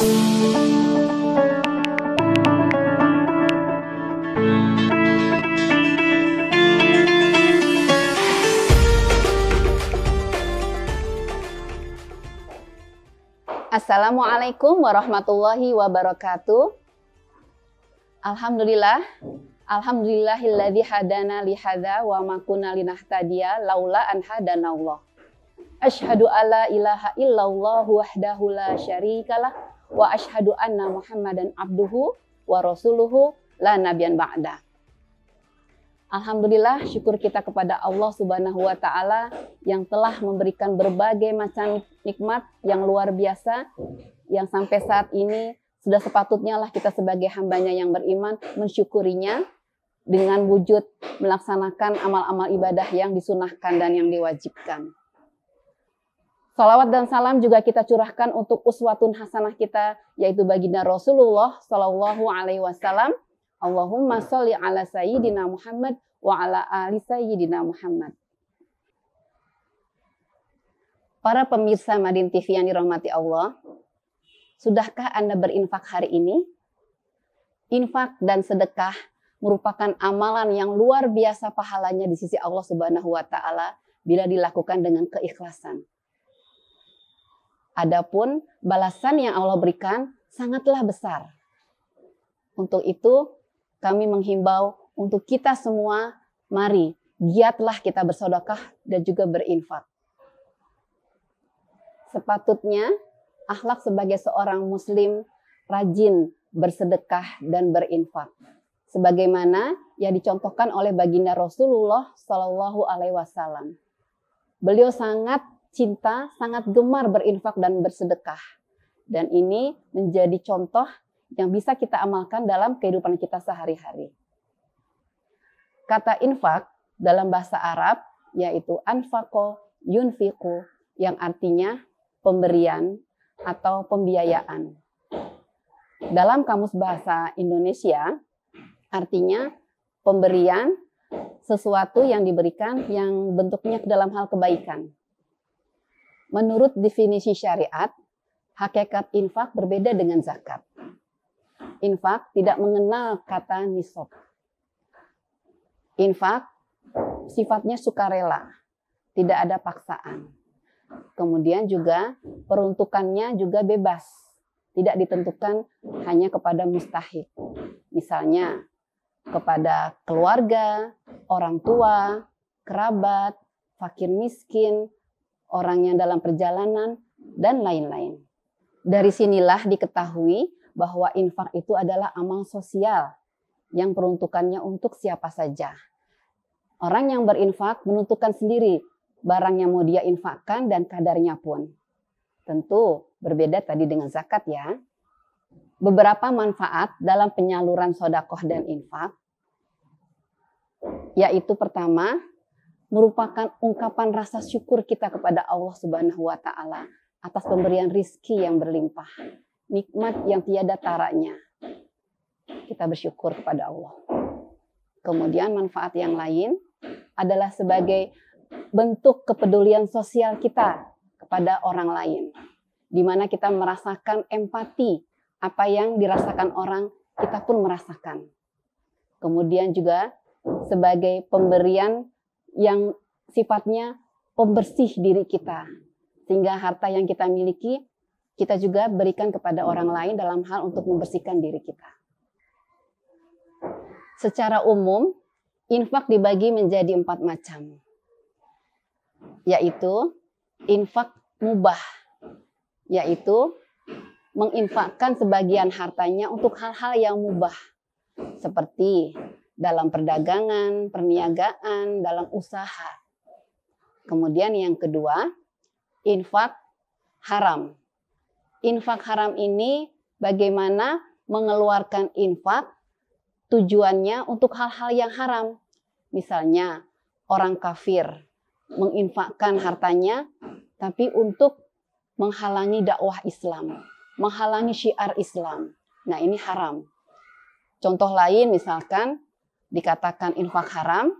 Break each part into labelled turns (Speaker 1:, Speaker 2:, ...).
Speaker 1: Assalamualaikum warahmatullahi wabarakatuh. Alhamdulillahilladzi hadana li hadza wa ma kunna linahtadiya laula an hadanallah. Asyhadu alla ilaha illallah wahdahu la syarikalah wa asyhadu anna Muhammadan abduhu wa rasuluhu la nabiyyan ba'da. Alhamdulillah, syukur kita kepada Allah Subhanahu wa taala yang telah memberikan berbagai macam nikmat yang luar biasa, yang sampai saat ini sudah sepatutnya lah kita sebagai hambanya yang beriman mensyukurinya dengan wujud melaksanakan amal-amal ibadah yang disunahkan dan yang diwajibkan. Salawat dan salam juga kita curahkan untuk uswatun hasanah kita, yaitu baginda Rasulullah Shallallahu Alaihi Wasallam. Allahumma sholli ala sayyidina Muhammad wa ala ali sayyidina Muhammad. Para pemirsa Madin TV yang dirahmati Allah, sudahkah Anda berinfak hari ini? Infak dan sedekah merupakan amalan yang luar biasa pahalanya di sisi Allah Subhanahu wa taala bila dilakukan dengan keikhlasan. Adapun balasan yang Allah berikan sangatlah besar. Untuk itu, kami menghimbau untuk kita semua, mari giatlah kita bersedekah dan juga berinfak. Sepatutnya akhlak sebagai seorang muslim rajin bersedekah dan berinfak. Sebagaimana yang dicontohkan oleh baginda Rasulullah Shallallahu Alaihi Wasallam. Beliau sangat cinta, sangat gemar berinfak dan bersedekah. Dan ini menjadi contoh yang bisa kita amalkan dalam kehidupan kita sehari-hari. Kata infak dalam bahasa Arab yaitu anfaqo yunfiqu, yang artinya pemberian atau pembiayaan. Dalam kamus bahasa Indonesia artinya pemberian sesuatu yang diberikan yang bentuknya dalam hal kebaikan. Menurut definisi syariat, hakikat infak berbeda dengan zakat. Infak tidak mengenal kata nisab. Infak sifatnya sukarela, tidak ada paksaan. Kemudian juga peruntukannya juga bebas, tidak ditentukan hanya kepada mustahik. Misalnya kepada keluarga, orang tua, kerabat, fakir miskin, orang yang dalam perjalanan, dan lain-lain. Dari sinilah diketahui bahwa infak itu adalah amal sosial yang peruntukannya untuk siapa saja. Orang yang berinfak menentukan sendiri barang yang mau dia infakkan dan kadarnya pun. Tentu berbeda tadi dengan zakat ya. Beberapa manfaat dalam penyaluran sedekah dan infak, yaitu pertama, merupakan ungkapan rasa syukur kita kepada Allah Subhanahu wa taala atas pemberian rizki yang berlimpah, nikmat yang tiada taranya. Kita bersyukur kepada Allah. Kemudian manfaat yang lain adalah sebagai bentuk kepedulian sosial kita kepada orang lain, di mana kita merasakan empati, apa yang dirasakan orang, kita pun merasakan. Kemudian juga sebagai pemberian yang sifatnya pembersih diri kita, sehingga harta yang kita miliki, kita juga berikan kepada orang lain dalam hal untuk membersihkan diri kita. Secara umum, infak dibagi menjadi 4 macam, yaitu infak mubah, yaitu menginfakkan sebagian hartanya untuk hal-hal yang mubah, seperti dalam perdagangan, perniagaan, dalam usaha. Kemudian yang kedua, infak haram. Infak haram ini bagaimana mengeluarkan infak tujuannya untuk hal-hal yang haram. Misalnya orang kafir menginfakkan hartanya tapi untuk menghalangi dakwah Islam, menghalangi syiar Islam. Nah, ini haram. Contoh lain misalkan dikatakan infak haram,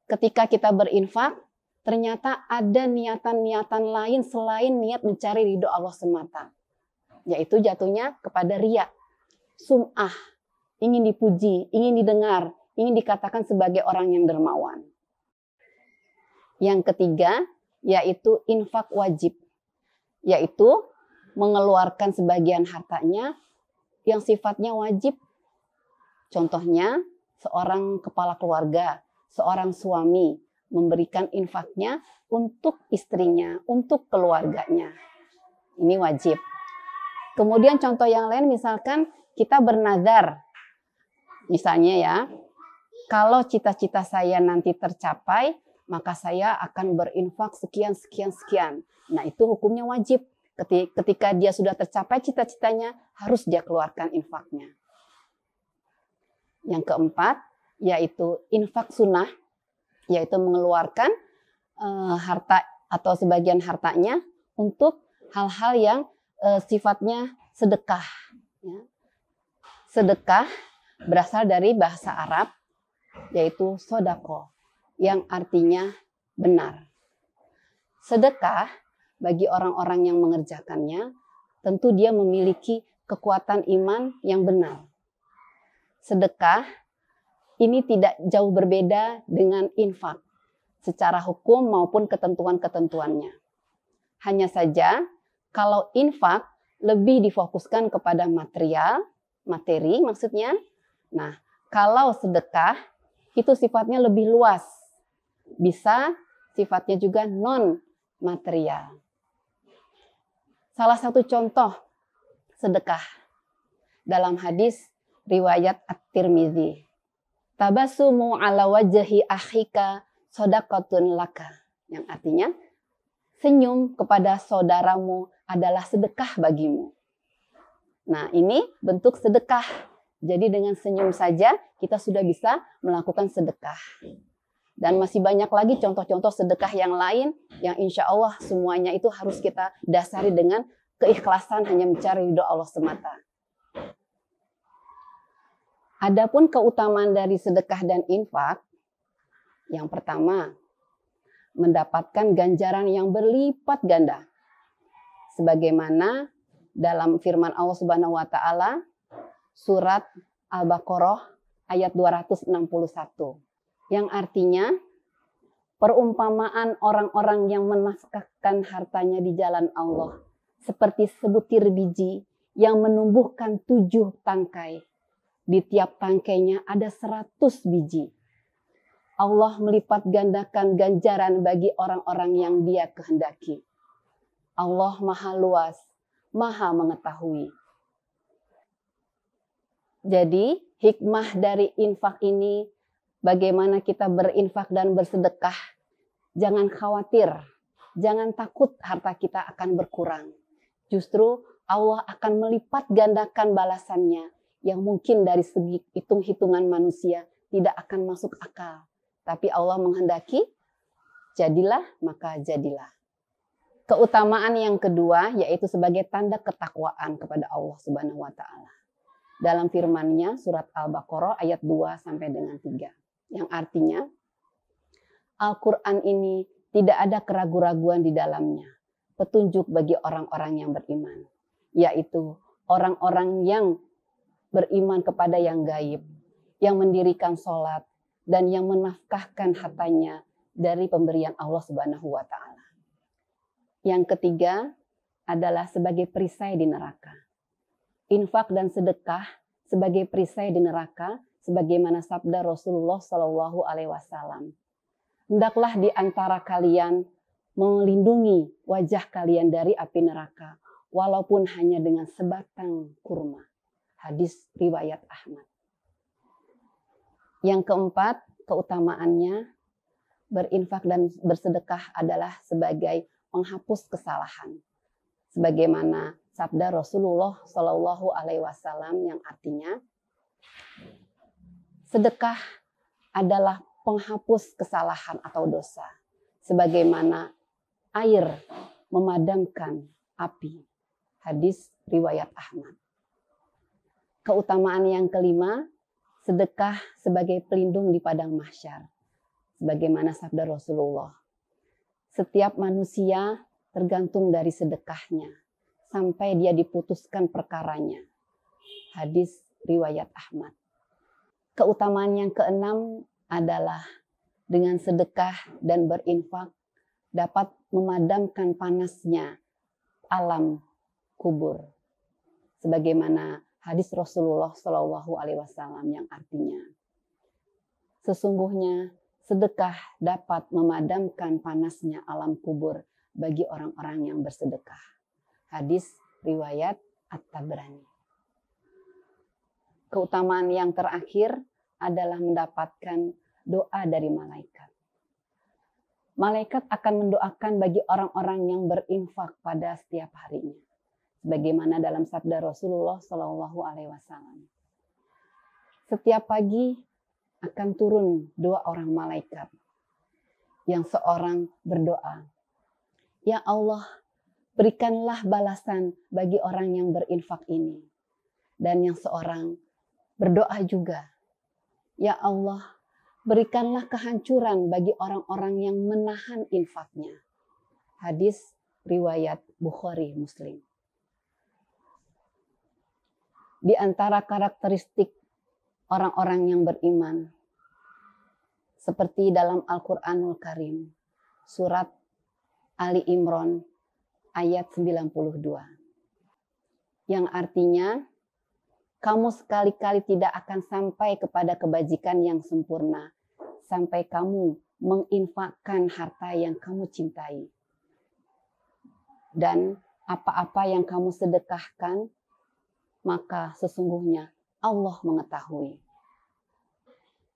Speaker 1: ketika kita berinfak ternyata ada niatan-niatan lain selain niat mencari ridho Allah semata. yaitu jatuhnya kepada riya, sum'ah, ingin dipuji, ingin didengar, ingin dikatakan sebagai orang yang dermawan. Yang ketiga, yaitu infak wajib, yaitu mengeluarkan sebagian hartanya yang sifatnya wajib. Contohnya, seorang kepala keluarga, seorang suami memberikan infaknya untuk istrinya, untuk keluarganya. Ini wajib. Kemudian contoh yang lain, misalkan kita bernazar. Misalnya ya, kalau cita-cita saya nanti tercapai, maka saya akan berinfak sekian, sekian, sekian. Nah, itu hukumnya wajib. Ketika dia sudah tercapai cita-citanya, harus dia keluarkan infaknya. Yang keempat, yaitu infak sunnah, yaitu mengeluarkan harta atau sebagian hartanya untuk hal-hal yang sifatnya sedekah. Ya. Sedekah berasal dari bahasa Arab, yaitu sodako, yang artinya benar. Sedekah bagi orang-orang yang mengerjakannya, tentu dia memiliki kekuatan iman yang benar. Sedekah ini tidak jauh berbeda dengan infak secara hukum maupun ketentuan-ketentuannya. Hanya saja kalau infak lebih difokuskan kepada materi maksudnya. Nah, kalau sedekah itu sifatnya lebih luas. Bisa sifatnya juga non material. Salah satu contoh sedekah dalam hadis riwayat At-Tirmidzi. Tabassumu ala wajhi akhika shadaqatun laka. Yang artinya, senyum kepada saudaramu adalah sedekah bagimu. Nah, ini bentuk sedekah. Jadi dengan senyum saja kita sudah bisa melakukan sedekah. Dan masih banyak lagi contoh-contoh sedekah yang lain yang insya Allah semuanya itu harus kita dasari dengan keikhlasan hanya mencari ridho Allah semata. Adapun keutamaan dari sedekah dan infak, yang pertama, mendapatkan ganjaran yang berlipat ganda. Sebagaimana dalam firman Allah Subhanahu wa taala surat Al-Baqarah ayat 261 yang artinya perumpamaan orang-orang yang menafkahkan hartanya di jalan Allah seperti sebutir biji yang menumbuhkan 7 tangkai. Di tiap tangkainya ada 100 biji. Allah melipat gandakan ganjaran bagi orang-orang yang Dia kehendaki. Allah Maha Luas, Maha Mengetahui. Jadi, hikmah dari infak ini, bagaimana kita berinfak dan bersedekah. Jangan khawatir, jangan takut harta kita akan berkurang. Justru Allah akan melipat gandakan balasannya yang mungkin dari segi hitung-hitungan manusia tidak akan masuk akal. Tapi Allah menghendaki, jadilah maka jadilah. Keutamaan yang kedua yaitu sebagai tanda ketakwaan kepada Allah Subhanahu wa taala. Dalam firman-Nya surat Al-Baqarah ayat 2 sampai dengan 3. Yang artinya Al-Qur'an ini tidak ada keraguan-raguan di dalamnya. Petunjuk bagi orang-orang yang beriman, yaitu orang-orang yang beriman kepada yang gaib, yang mendirikan sholat, dan yang menafkahkan hartanya dari pemberian Allah Subhanahu wa taala. Yang ketiga adalah sebagai perisai di neraka. Infak dan sedekah sebagai perisai di neraka, sebagaimana sabda Rasulullah Shallallahu Alaihi Wasallam. Hendaklah di antara kalian melindungi wajah kalian dari api neraka, walaupun hanya dengan sebatang kurma. Hadis riwayat Ahmad. Yang keempat, keutamaannya berinfak dan bersedekah adalah sebagai menghapus kesalahan. Sebagaimana sabda Rasulullah Shallallahu Alaihi Wasallam yang artinya sedekah adalah penghapus kesalahan atau dosa, sebagaimana air memadamkan api. Hadis riwayat Ahmad. Keutamaan yang kelima, sedekah sebagai pelindung di padang mahsyar. Sebagaimana sabda Rasulullah, setiap manusia tergantung dari sedekahnya. sampai dia diputuskan perkaranya. Hadis riwayat Ahmad. Keutamaan yang keenam adalah dengan sedekah dan berinfak dapat memadamkan panasnya alam kubur. Sebagaimana hadis Rasulullah Shallallahu Alaihi Wasallam yang artinya, sesungguhnya sedekah dapat memadamkan panasnya alam kubur bagi orang-orang yang bersedekah. Hadis riwayat At-Tabrani. Keutamaan yang terakhir adalah mendapatkan doa dari malaikat. Malaikat akan mendoakan bagi orang-orang yang berinfak pada setiap harinya. Sebagaimana dalam sabda Rasulullah Shallallahu Alaihi Wasallam. Setiap pagi akan turun 2 orang malaikat. Yang seorang berdoa, "Ya Allah, berikanlah balasan bagi orang yang berinfak ini." Dan yang seorang berdoa juga, "Ya Allah, berikanlah kehancuran bagi orang-orang yang menahan infaknya." Hadis riwayat Bukhari Muslim. Di antara karakteristik orang-orang yang beriman, seperti dalam Al-Quranul Karim, surat Ali Imran ayat 92. Yang artinya, kamu sekali-kali tidak akan sampai kepada kebajikan yang sempurna, sampai kamu menginfakkan harta yang kamu cintai. Dan apa-apa yang kamu sedekahkan, maka sesungguhnya Allah mengetahui.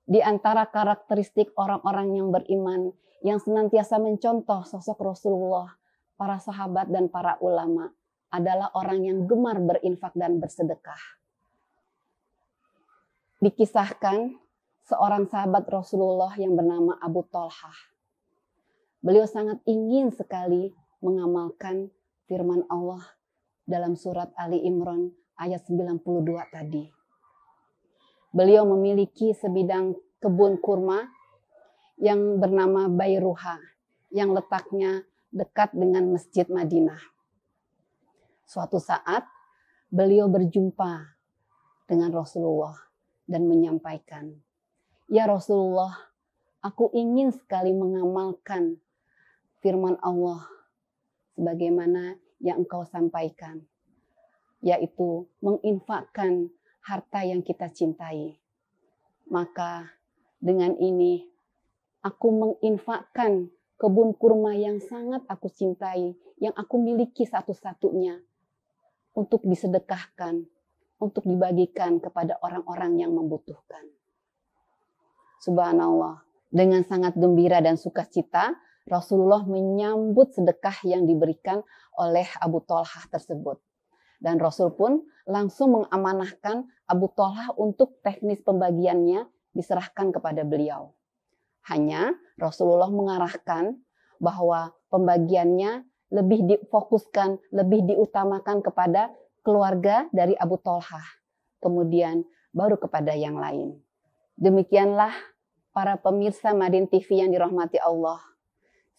Speaker 1: Di antara karakteristik orang-orang yang beriman yang senantiasa mencontoh sosok Rasulullah, para sahabat dan para ulama adalah orang yang gemar berinfak dan bersedekah. Dikisahkan seorang sahabat Rasulullah yang bernama Abu Thalhah. Beliau sangat ingin sekali mengamalkan firman Allah dalam surat Ali Imran ayat 92 tadi. Beliau memiliki sebidang kebun kurma yang bernama Bayruha, yang letaknya dekat dengan Masjid Madinah. Suatu saat, beliau berjumpa dengan Rasulullah dan menyampaikan, "Ya Rasulullah, aku ingin sekali mengamalkan firman Allah sebagaimana yang engkau sampaikan, yaitu menginfakkan harta yang kita cintai. Maka dengan ini aku menginfakkan kebun kurma yang sangat aku cintai, yang aku miliki satu-satunya, untuk disedekahkan, untuk dibagikan kepada orang-orang yang membutuhkan." Subhanallah, dengan sangat gembira dan sukacita, Rasulullah menyambut sedekah yang diberikan oleh Abu Thalhah tersebut. Dan Rasul pun langsung mengamanahkan Abu Thalhah untuk teknis pembagiannya diserahkan kepada beliau. Hanya Rasulullah mengarahkan bahwa pembagiannya lebih difokuskan, lebih diutamakan kepada keluarga dari Abu Thalhah. Kemudian baru kepada yang lain. Demikianlah para pemirsa Madin TV yang dirahmati Allah.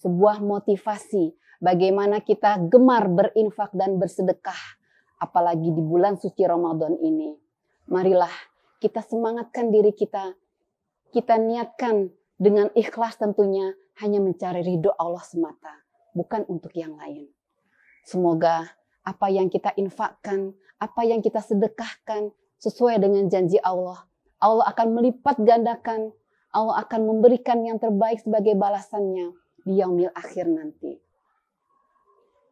Speaker 1: Sebuah motivasi bagaimana kita gemar berinfak dan bersedekah. Apalagi di bulan suci Ramadan ini. Marilah kita semangatkan diri kita. Kita niatkan dengan ikhlas tentunya hanya mencari ridho Allah semata. Bukan untuk yang lain. Semoga apa yang kita infakkan, apa yang kita sedekahkan sesuai dengan janji Allah. Allah akan melipat gandakan. Allah akan memberikan yang terbaik sebagai balasannya di yaumil akhir nanti.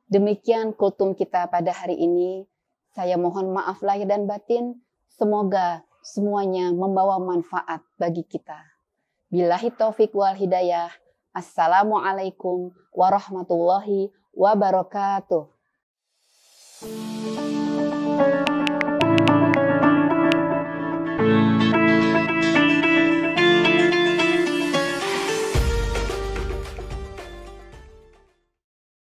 Speaker 1: Demikian kultum kita pada hari ini. Saya mohon maaf lahir dan batin. Semoga semuanya membawa manfaat bagi kita. Billahi taufiq wal hidayah. Assalamualaikum warahmatullahi wabarakatuh.